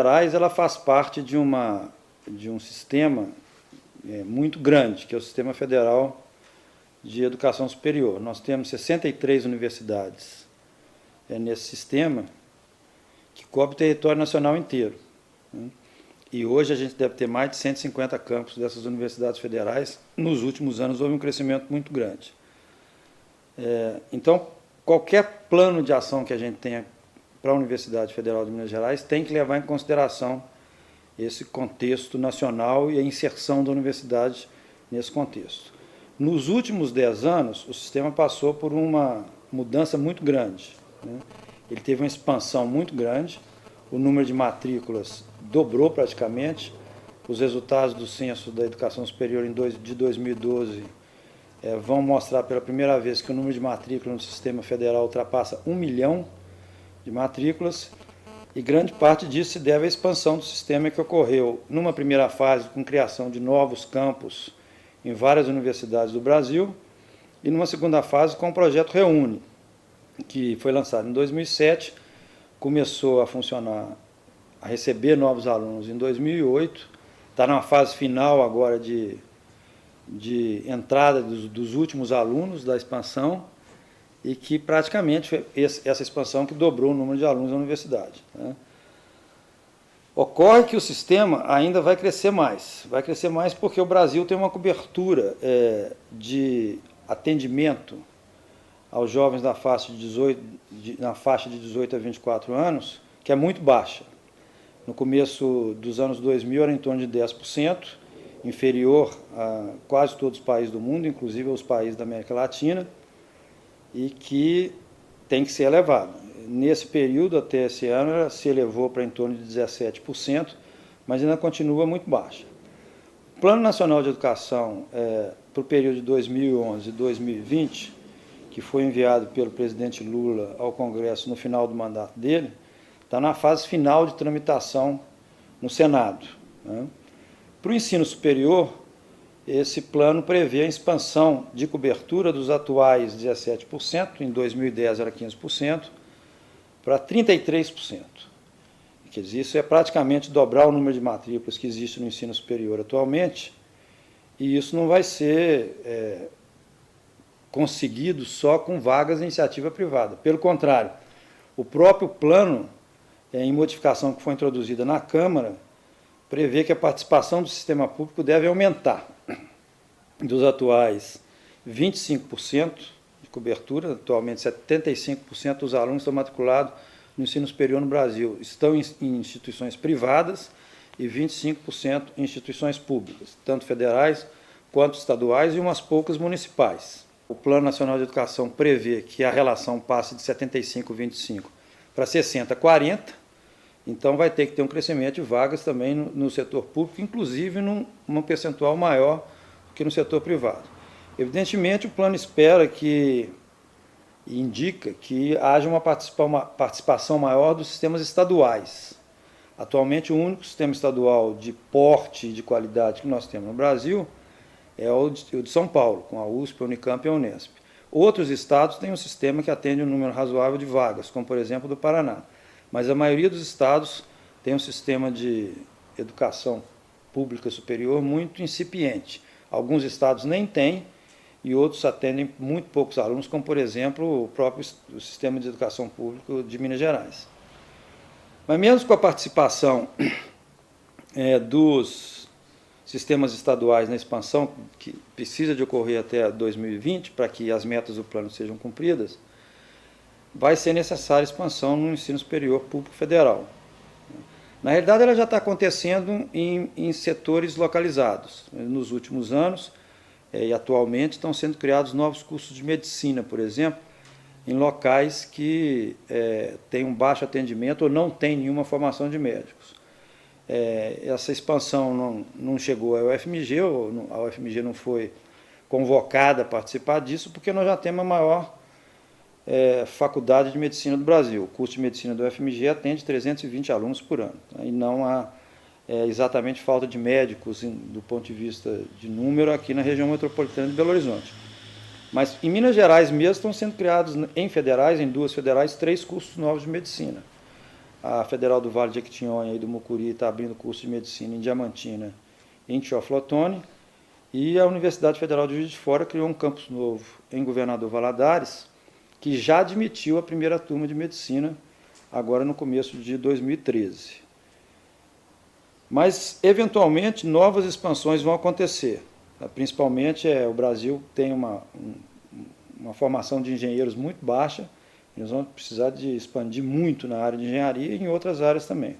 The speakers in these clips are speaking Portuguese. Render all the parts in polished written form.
Gerais, ela faz parte de um sistema muito grande, que é o Sistema Federal de Educação Superior. Nós temos 63 universidades nesse sistema, que cobre o território nacional inteiro, né? E hoje a gente deve ter mais de 150 campos dessas universidades federais. Nos últimos anos houve um crescimento muito grande. Então, qualquer plano de ação que a gente tenha para a Universidade Federal de Minas Gerais tem que levar em consideração esse contexto nacional e a inserção da universidade nesse contexto. Nos últimos 10 anos, o sistema passou por uma mudança muito grande, né? Ele teve uma expansão muito grande, o número de matrículas dobrou praticamente, os resultados do Censo da Educação Superior de 2012 vão mostrar pela primeira vez que o número de matrículas no sistema federal ultrapassa 1 milhão de matrículas, e grande parte disso se deve à expansão do sistema que ocorreu numa primeira fase com criação de novos campus em várias universidades do Brasil, e numa segunda fase com o projeto Reúne, que foi lançado em 2007, começou a funcionar, a receber novos alunos em 2008, está na fase final agora de entrada dos últimos alunos da expansão, e que praticamente foi essa expansão que dobrou o número de alunos da universidade, né? Ocorre que o sistema ainda vai crescer mais porque o Brasil tem uma cobertura de atendimento aos jovens na faixa de 18 a 24 anos, que é muito baixa. No começo dos anos 2000 era em torno de 10%, inferior a quase todos os países do mundo, inclusive aos países da América Latina, e que tem que ser elevado. Nesse período, até esse ano, ela se elevou para em torno de 17%, mas ainda continua muito baixa. O Plano Nacional de Educação para o período de 2011 e 2020, que foi enviado pelo presidente Lula ao Congresso no final do mandato dele, está na fase final de tramitação no Senado, né? Para o ensino superior, esse plano prevê a expansão de cobertura dos atuais 17%, em 2010 era 15%, para 33%. Quer dizer, isso é praticamente dobrar o número de matrículas que existe no ensino superior atualmente, e isso não vai ser conseguido só com vagas de iniciativa privada. Pelo contrário, o próprio plano, em modificação que foi introduzida na Câmara, prevê que a participação do sistema público deve aumentar dos atuais 25% de cobertura, atualmente 75% dos alunos que estão matriculados no ensino superior no Brasil estão em instituições privadas e 25% em instituições públicas, tanto federais quanto estaduais e umas poucas municipais. O Plano Nacional de Educação prevê que a relação passe de 75-25 para 60-40, então vai ter que ter um crescimento de vagas também no setor público, inclusive num percentual maior que no setor privado. Evidentemente, o plano espera indica que haja uma participação maior dos sistemas estaduais. Atualmente, o único sistema estadual de porte e de qualidade que nós temos no Brasil é o de São Paulo, com a USP, a Unicamp e a Unesp. Outros estados têm um sistema que atende um número razoável de vagas, como, por exemplo, o do Paraná. Mas a maioria dos estados tem um sistema de educação pública superior muito incipiente. Alguns estados nem têm e outros atendem muito poucos alunos, como, por exemplo, o próprio sistema de educação pública de Minas Gerais. Mas mesmo com a participação dos sistemas estaduais na expansão, que precisa de ocorrer até 2020 para que as metas do plano sejam cumpridas, vai ser necessária expansão no ensino superior público federal. Na realidade, ela já está acontecendo em setores localizados. Nos últimos anos, e atualmente, estão sendo criados novos cursos de medicina, por exemplo, em locais que têm um baixo atendimento ou não têm nenhuma formação de médicos. Essa expansão não chegou à UFMG, ou a UFMG não foi convocada a participar disso, porque nós já temos a maior faculdade de medicina do Brasil. O curso de medicina do UFMG atende 320 alunos por ano, tá? E não há exatamente falta de médicos do ponto de vista de número aqui na região metropolitana de Belo Horizonte. Mas em Minas Gerais mesmo estão sendo criados em duas federais, 3 cursos novos de medicina. a Federal do Vale de Jequitinhonha e do Mucuri está abrindo curso de medicina em Diamantina e em Teófilo e a Universidade Federal de Juiz de Fora criou um campus novo em Governador Valadares, que já admitiu a primeira turma de medicina, agora no começo de 2013. Mas, eventualmente, novas expansões vão acontecer. Principalmente, o Brasil tem uma formação de engenheiros muito baixa, nós vamos precisar de expandir muito na área de engenharia e em outras áreas também.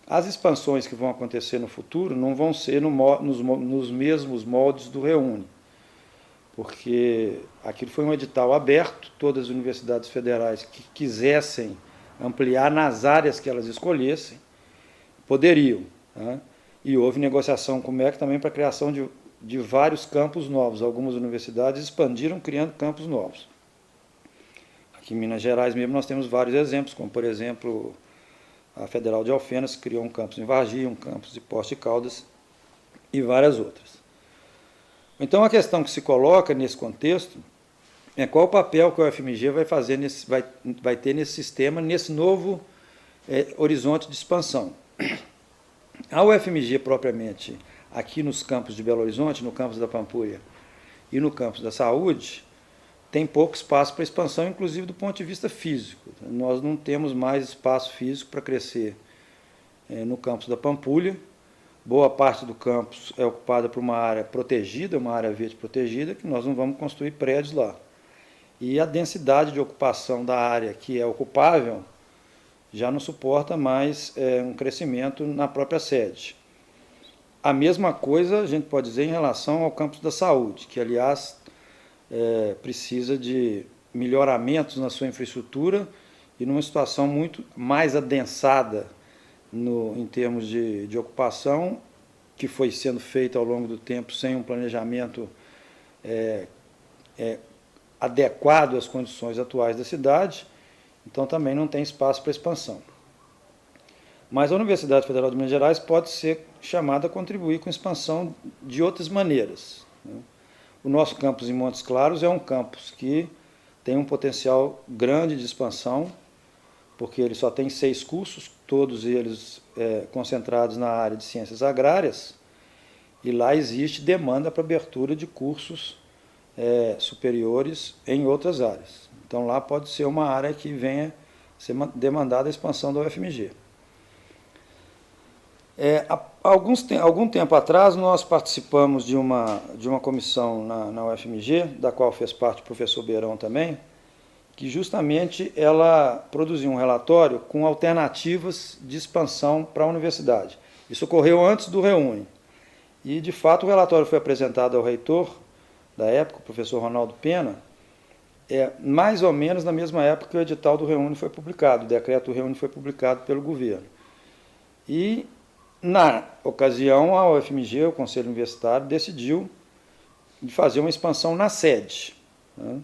As expansões que vão acontecer no futuro não vão ser nos mesmos moldes do Reúne, porque aquilo foi um edital aberto, todas as universidades federais que quisessem ampliar nas áreas que elas escolhessem, poderiam. Tá? E houve negociação com o MEC também para a criação de vários campos novos. Algumas universidades expandiram criando campos novos. Aqui em Minas Gerais mesmo nós temos vários exemplos, como por exemplo a Federal de Alfenas criou um campus em Varginha, um campus de Poços de Caldas e várias outras. Então a questão que se coloca nesse contexto é qual o papel que o UFMG vai ter nesse sistema, nesse novo horizonte de expansão. A UFMG propriamente, aqui nos campos de Belo Horizonte, no campus da Pampulha e no campus da Saúde, tem pouco espaço para expansão, inclusive do ponto de vista físico. Nós não temos mais espaço físico para crescer no campus da Pampulha. Boa parte do campus é ocupada por uma área protegida, uma área verde protegida, que nós não vamos construir prédios lá. E a densidade de ocupação da área que é ocupável já não suporta mais um crescimento na própria sede. A mesma coisa a gente pode dizer em relação ao campus da Saúde, que, aliás, precisa de melhoramentos na sua infraestrutura e numa situação muito mais adensada em termos de ocupação, que foi sendo feita ao longo do tempo sem um planejamento adequado às condições atuais da cidade, então também não tem espaço para expansão. Mas a Universidade Federal de Minas Gerais pode ser chamada a contribuir com expansão de outras maneiras, né? O nosso campus em Montes Claros é um campus que tem um potencial grande de expansão, porque ele só tem 6 cursos, todos eles concentrados na área de ciências agrárias, e lá existe demanda para abertura de cursos superiores em outras áreas. Então lá pode ser uma área que venha ser demandada a expansão da UFMG. Algum tempo atrás, nós participamos de uma comissão na UFMG, da qual fez parte o professor Beirão também, que justamente ela produziu um relatório com alternativas de expansão para a universidade. Isso ocorreu antes do Reúne. E, de fato, o relatório foi apresentado ao reitor da época, o professor Ronaldo Pena, mais ou menos na mesma época que o edital do Reúne foi publicado, o decreto do Reúne foi publicado pelo governo. E, na ocasião, a UFMG, o Conselho Universitário, decidiu fazer uma expansão na sede, né?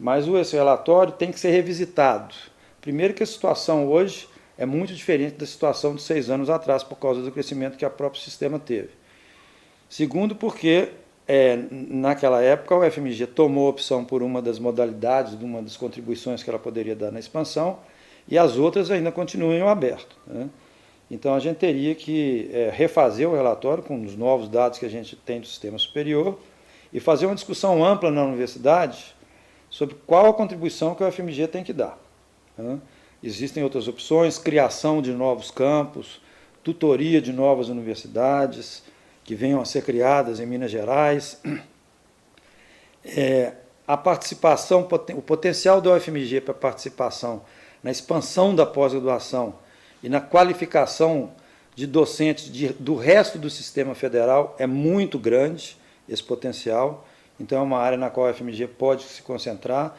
Mas esse relatório tem que ser revisitado. Primeiro que a situação hoje é muito diferente da situação de 6 anos atrás, por causa do crescimento que o próprio sistema teve. Segundo, porque naquela época a UFMG tomou a opção por uma das modalidades, de uma das contribuições que ela poderia dar na expansão, e as outras ainda continuam abertas, né? Então, a gente teria que refazer o relatório com os novos dados que a gente tem do sistema superior e fazer uma discussão ampla na universidade sobre qual a contribuição que a UFMG tem que dar, né? Existem outras opções, criação de novos campos, tutoria de novas universidades que venham a ser criadas em Minas Gerais. A participação, o potencial da UFMG para participação na expansão da pós-graduação e na qualificação de docentes do resto do sistema federal é muito grande, esse potencial. Então, é uma área na qual a UFMG pode se concentrar.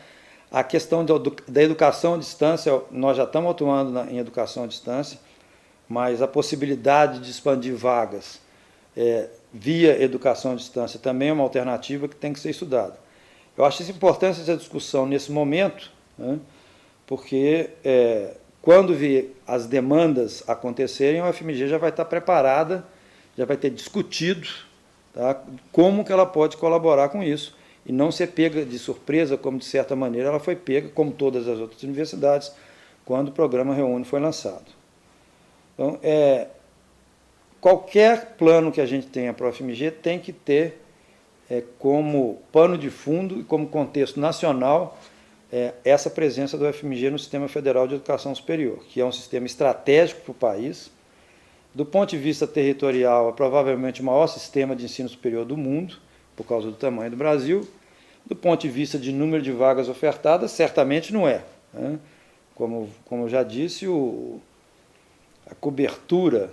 A questão da educação à distância, nós já estamos atuando em educação à distância, mas a possibilidade de expandir vagas via educação à distância também é uma alternativa que tem que ser estudada. Eu acho isso importante, essa discussão nesse momento, né, porque quando vir as demandas acontecerem, a UFMG já vai estar preparada, já vai ter discutido, tá, como que ela pode colaborar com isso, e não ser pega de surpresa, como de certa maneira ela foi pega, como todas as outras universidades, quando o programa Reúne foi lançado. Então, qualquer plano que a gente tenha para o UFMG tem que ter como pano de fundo e como contexto nacional essa presença do UFMG no Sistema Federal de Educação Superior, que é um sistema estratégico para o país. Do ponto de vista territorial, é provavelmente o maior sistema de ensino superior do mundo, por causa do tamanho do Brasil. Do ponto de vista de número de vagas ofertadas, certamente não é, né? Como eu já disse, a cobertura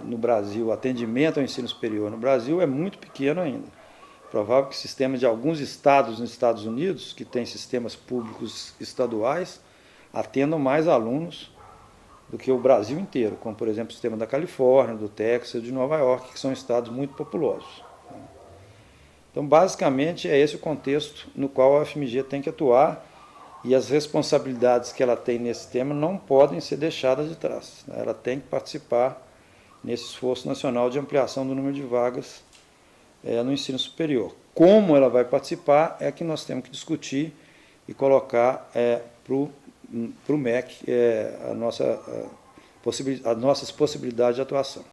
no Brasil, o atendimento ao ensino superior no Brasil é muito pequeno ainda. Provável que sistemas de alguns estados nos Estados Unidos, que têm sistemas públicos estaduais, atendam mais alunos do que o Brasil inteiro, como, por exemplo, o sistema da Califórnia, do Texas e de Nova York, que são estados muito populosos. Então, basicamente, é esse o contexto no qual a UFMG tem que atuar, e as responsabilidades que ela tem nesse tema não podem ser deixadas de trás. Ela tem que participar nesse esforço nacional de ampliação do número de vagas no ensino superior. Como ela vai participar é que nós temos que discutir e colocar para o MEC as nossas possibilidades de atuação.